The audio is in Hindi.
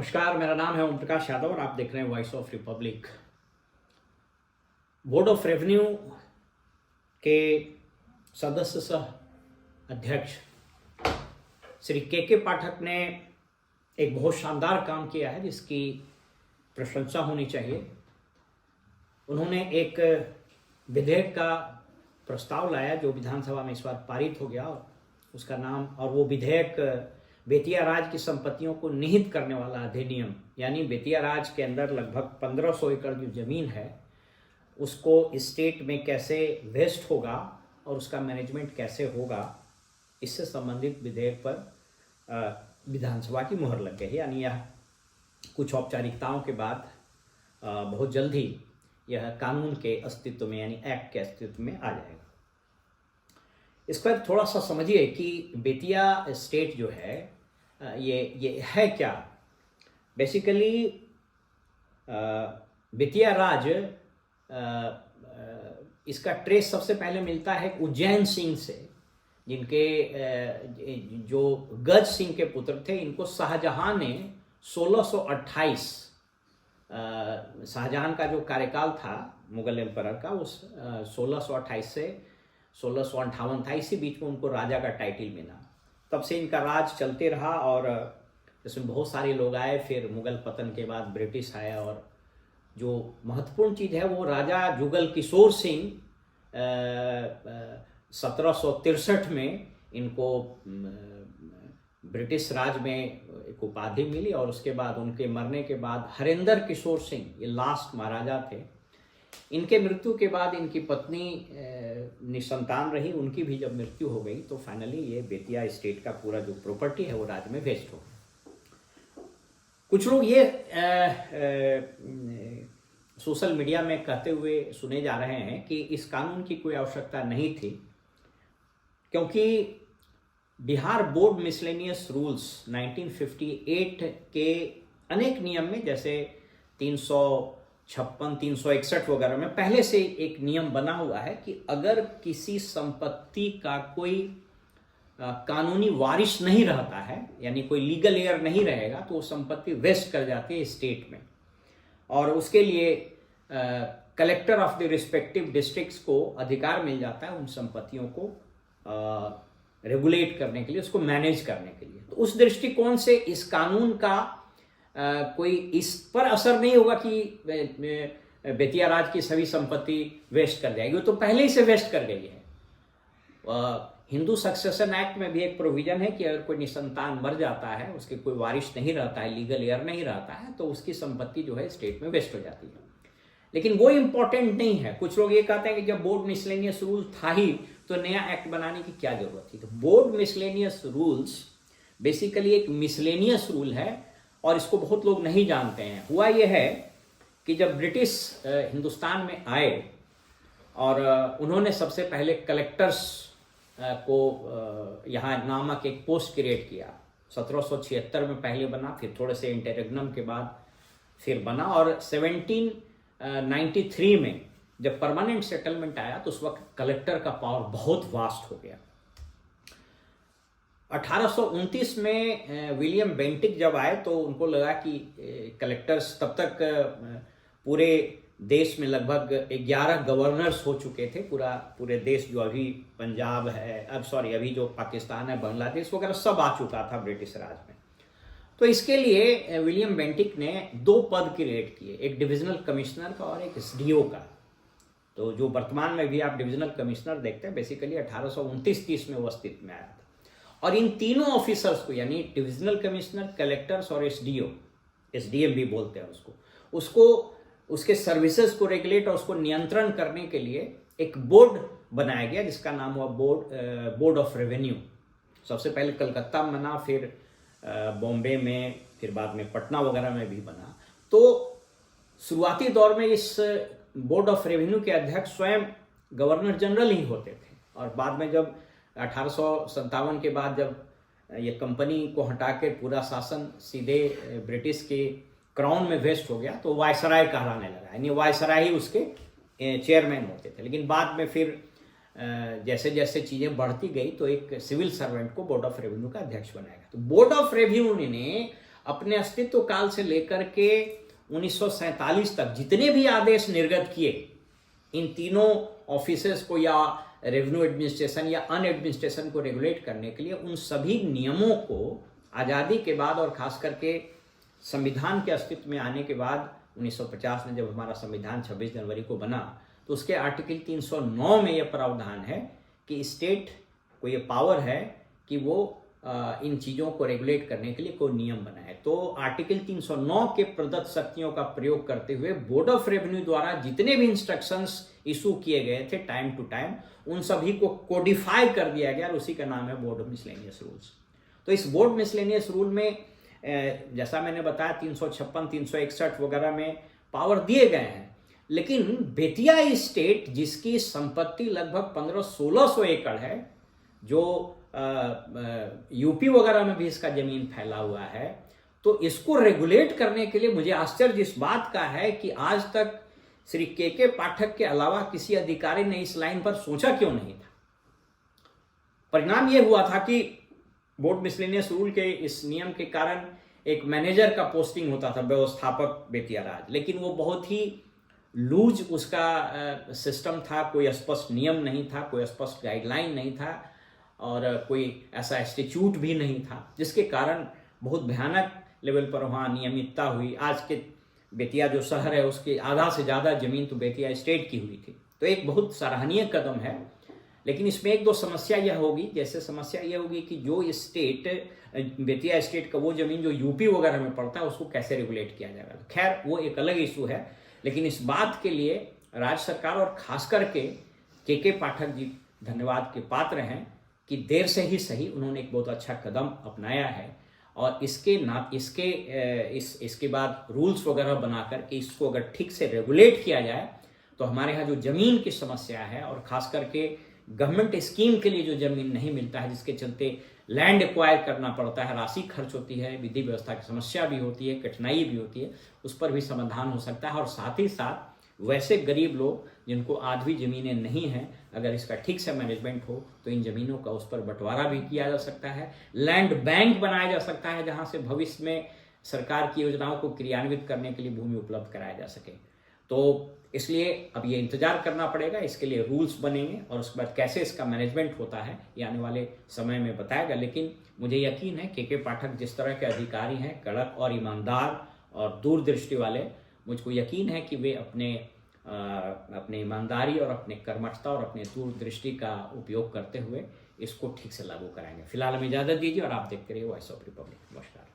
नमस्कार, मेरा नाम है ओम प्रकाश यादव और आप देख रहे हैं voice of Republic. Board of revenue के सदस्य सह अध्यक्ष श्री के पाठक ने एक बहुत शानदार काम किया है जिसकी प्रशंसा होनी चाहिए। उन्होंने एक विधेयक का प्रस्ताव लाया जो विधानसभा में इस बार पारित हो गया। उसका नाम और वो विधेयक बेतिया राज की संपत्तियों को निहित करने वाला अधिनियम, यानी बेतिया राज के अंदर लगभग 1500 एकड़ जो जमीन है उसको स्टेट में कैसे वेस्ट होगा और उसका मैनेजमेंट कैसे होगा, इससे संबंधित विधेयक पर विधानसभा की मुहर लग गई। यानी यह कुछ औपचारिकताओं के बाद बहुत जल्द ही यह कानून के अस्तित्व में, यानी एक्ट के अस्तित्व में आ जाएगा। इस पर थोड़ा सा समझिए कि बेतिया स्टेट जो है ये है क्या। बेसिकली बेतिया राज इसका ट्रेस सबसे पहले मिलता है उज्जैन सिंह से, जिनके जो गज सिंह के पुत्र थे। इनको शाहजहां ने 1628 शाहजहां का जो कार्यकाल था मुगल एम्परर का, उस 1628 से 1658 था, इसी बीच में उनको राजा का टाइटल मिला। तब से इनका राज चलते रहा और इसमें बहुत सारे लोग आए। फिर मुगल पतन के बाद ब्रिटिश आया और जो महत्वपूर्ण चीज़ है वो राजा जुगल किशोर सिंह 1763 में इनको ब्रिटिश राज में एक उपाधि मिली और उसके बाद उनके मरने के बाद हरेंद्र किशोर सिंह, ये लास्ट महाराजा थे, इनके मृत्यु के बाद इनकी पत्नी निसंतान रही। उनकी भी जब मृत्यु हो गई तो फाइनली ये बेतिया स्टेट का पूरा जो प्रॉपर्टी है वो राज्य में वेस्ट हो गया। कुछ लोग ये सोशल मीडिया में कहते हुए सुने जा रहे हैं कि इस कानून की कोई आवश्यकता नहीं थी, क्योंकि बिहार बोर्ड मिसलेनियस रूल्स 1958 के अनेक नियम में, जैसे 356, 361 वगैरह में पहले से एक नियम बना हुआ है कि अगर किसी संपत्ति का कोई कानूनी वारिस नहीं रहता है, यानी कोई लीगल हेयर नहीं रहेगा, तो वो संपत्ति वेस्ट कर जाती है स्टेट में। और उसके लिए collector of the respective districts को अधिकार मिल जाता है उन संपत्तियों को रेगुलेट करने के लिए, उसको मैनेज करने के लिए। तो उस दृष्टिकोण से इस कानून का कोई इस पर असर नहीं होगा कि बेतिया राज की सभी संपत्ति वेस्ट कर जाएगी, वो तो पहले ही से वेस्ट कर गई है। हिंदू सक्सेशन एक्ट में भी एक प्रोविजन है कि अगर कोई निसंतान मर जाता है, उसके कोई वारिस नहीं रहता है, लीगल हेयर नहीं रहता है, तो उसकी संपत्ति जो है स्टेट में वेस्ट हो जाती है। लेकिन वो इम्पोर्टेंट नहीं है। कुछ लोग ये कहते हैं कि जब बोर्ड मिसलेनियस रूल था ही तो नया एक्ट बनाने की क्या जरूरत थी। तो बोर्ड मिसलेनियस रूल्स बेसिकली एक मिसलेनियस रूल है और इसको बहुत लोग नहीं जानते हैं। हुआ यह है कि जब ब्रिटिश हिंदुस्तान में आए और उन्होंने सबसे पहले कलेक्टर्स को यहाँ नामक एक पोस्ट क्रिएट किया। 1776 में पहले बना, फिर थोड़े से इंटररेग्नम के बाद फिर बना, और 1793 में जब परमानेंट सेटलमेंट आया तो उस वक्त कलेक्टर का पावर बहुत वास्ट हो गया। 1829 में विलियम बेंटिक जब आए तो उनको लगा कि कलेक्टर्स, तब तक पूरे देश में लगभग 11 गवर्नर्स हो चुके थे। पूरे देश जो अभी पंजाब है, अभी जो पाकिस्तान है, बांग्लादेश वगैरह सब आ चुका था ब्रिटिश राज में। तो इसके लिए विलियम बेंटिक ने 2 पद क्रिएट किए, एक डिविजनल कमिश्नर का और एक एसडीओ का। तो जो वर्तमान में भी आप डिविजनल कमिश्नर देखते हैं, बेसिकली 1829-30 में वो अस्तित्व में आया था। और इन तीनों ऑफिसर्स को, यानी डिविजनल कमिश्नर, कलेक्टर्स और एसडीएम भी बोलते हैं उसको उसके सर्विसेज को रेगुलेट और उसको नियंत्रण करने के लिए एक बोर्ड बनाया गया जिसका नाम हुआ बोर्ड ऑफ रेवेन्यू। सबसे पहले कलकत्ता में बना, फिर बॉम्बे में, फिर बाद में पटना वगैरह में भी बना। तो शुरुआती दौर में इस बोर्ड ऑफ रेवेन्यू के अध्यक्ष स्वयं गवर्नर जनरल ही होते थे, और बाद में जब 1857 के बाद जब ये कंपनी को हटा के पूरा शासन सीधे ब्रिटिश के क्राउन में वेस्ट हो गया तो वायसराय कहलाने लगा, यानी वायसराय ही उसके चेयरमैन होते थे। लेकिन बाद में फिर जैसे जैसे चीज़ें बढ़ती गई तो एक सिविल सर्वेंट को बोर्ड ऑफ रेवेन्यू का अध्यक्ष बनाया गया। तो बोर्ड ऑफ रेवेन्यू ने अपने अस्तित्व काल से लेकर के 1947 तक जितने भी आदेश निर्गत किए इन तीनों ऑफिसेस को या रेवेन्यू एडमिनिस्ट्रेशन या अन एडमिनिस्ट्रेशन को रेगुलेट करने के लिए, उन सभी नियमों को आज़ादी के बाद और खास करके संविधान के अस्तित्व में आने के बाद 1950 में जब हमारा संविधान 26 जनवरी को बना, तो उसके आर्टिकल 309 में यह प्रावधान है कि स्टेट को ये पावर है कि वो इन चीज़ों को रेगुलेट करने के लिए कोई नियम बनाए। तो आर्टिकल 309 के प्रदत्त शक्तियों का प्रयोग करते हुए बोर्ड ऑफ रेवेन्यू द्वारा जितने भी इंस्ट्रक्शंस इशू किए गए थे टाइम टू टाइम, उन सभी को कोडिफाई कर दिया गया और उसी का नाम है बोर्ड ऑफ मिसलेनियस रूल्स। तो इस बोर्ड मिसलेनियस रूल में जैसा मैंने बताया 356, 361 वगैरह में पावर दिए गए हैं, लेकिन बेतिया स्टेट जिसकी संपत्ति लगभग 1500-1600 एकड़ है, जो यूपी वगैरह में भी इसका जमीन फैला हुआ है, तो इसको रेगुलेट करने के लिए मुझे आश्चर्य इस बात का है कि आज तक श्री के पाठक के अलावा किसी अधिकारी ने इस लाइन पर सोचा क्यों नहीं था। परिणाम यह हुआ था कि बोर्ड मिसलेनियस रूल के इस नियम के कारण एक मैनेजर का पोस्टिंग होता था, व्यवस्थापक बेतिया राज, लेकिन वो बहुत ही लूज उसका सिस्टम था, कोई स्पष्ट नियम नहीं था, कोई स्पष्ट गाइडलाइन नहीं था और कोई ऐसा इंस्टीट्यूट भी नहीं था, जिसके कारण बहुत भयानक लेवल पर वहाँ अनियमितता हुई। आज के बेतिया जो शहर है उसके आधा से ज़्यादा जमीन तो बेतिया स्टेट की हुई थी। तो एक बहुत सराहनीय कदम है, लेकिन इसमें एक दो समस्या यह होगी। जैसे समस्या यह होगी कि जो स्टेट बेतिया स्टेट का वो जमीन जो यूपी वगैरह में पड़ता है उसको कैसे रेगुलेट किया जाएगा। खैर वो एक अलग इशू है, लेकिन इस बात के लिए राज्य सरकार और खास करके के पाठक जी धन्यवाद के पात्र हैं कि देर से ही सही उन्होंने एक बहुत अच्छा कदम अपनाया है और इसके बाद रूल्स वगैरह बनाकर के इसको अगर ठीक से रेगुलेट किया जाए तो हमारे यहाँ जो ज़मीन की समस्या है और ख़ास करके गवर्नमेंट स्कीम के लिए जो ज़मीन नहीं मिलता है, जिसके चलते लैंड एक्वायर करना पड़ता है, राशि खर्च होती है, विधि व्यवस्था की समस्या भी होती है, कठिनाई भी होती है, उस पर भी समाधान हो सकता है। और साथ ही साथ वैसे गरीब लोग जिनको आधी ज़मीनें नहीं हैं, अगर इसका ठीक से मैनेजमेंट हो तो इन ज़मीनों का उस पर बंटवारा भी किया जा सकता है, लैंड बैंक बनाया जा सकता है जहां से भविष्य में सरकार की योजनाओं को क्रियान्वित करने के लिए भूमि उपलब्ध कराया जा सके। तो इसलिए अब ये इंतजार करना पड़ेगा, इसके लिए रूल्स बनेंगे और उसके बाद कैसे इसका मैनेजमेंट होता है ये आने वाले समय में बताएगा। लेकिन मुझे यकीन है के पाठक जिस तरह के अधिकारी हैं, कड़क और ईमानदार और दूरदृष्टि वाले, मुझको यकीन है कि वे अपने ईमानदारी और अपने कर्मठता और अपने दूरदृष्टि का उपयोग करते हुए इसको ठीक से लागू कराएंगे। फिलहाल हमें इजाज़त दीजिए और आप देखते रहिए वॉइस ऑफ रिपब्लिक। नमस्कार।